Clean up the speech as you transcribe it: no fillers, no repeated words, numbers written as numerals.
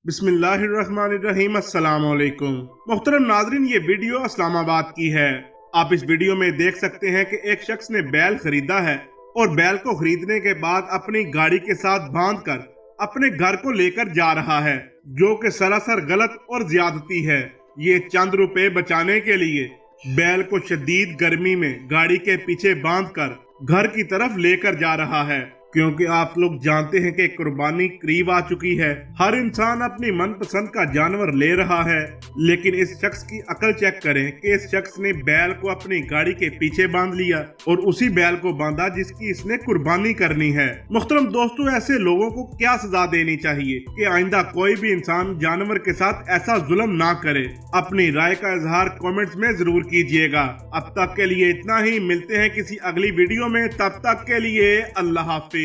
बिस्मिल्लाहिर्रहमानिर्रहीम अस्सलाम वालेकुम। मोहतरम नाजरीन, ये वीडियो इस्लामाबाद की है। आप इस वीडियो में देख सकते हैं कि एक शख्स ने बैल खरीदा है और बैल को खरीदने के बाद अपनी गाड़ी के साथ बांधकर अपने घर को लेकर जा रहा है, जो कि सरासर गलत और ज्यादती है। ये चंद रुपए बचाने के लिए बैल को शदीद गर्मी में गाड़ी के पीछे बांधकर घर की तरफ लेकर जा रहा है, क्योंकि आप लोग जानते हैं कि कुर्बानी करीब आ चुकी है। हर इंसान अपनी मनपसंद का जानवर ले रहा है, लेकिन इस शख्स की अकल चेक करें कि इस शख्स ने बैल को अपनी गाड़ी के पीछे बांध लिया और उसी बैल को बांधा जिसकी इसने कुर्बानी करनी है। मुहतरम दोस्तों, ऐसे लोगों को क्या सजा देनी चाहिए कि आइंदा कोई भी इंसान जानवर के साथ ऐसा जुल्म ना करे। अपनी राय का इजहार कमेंट्स में जरूर कीजिएगा। अब तक के लिए इतना ही, मिलते हैं किसी अगली वीडियो में। तब तक के लिए अल्लाह हाफिज।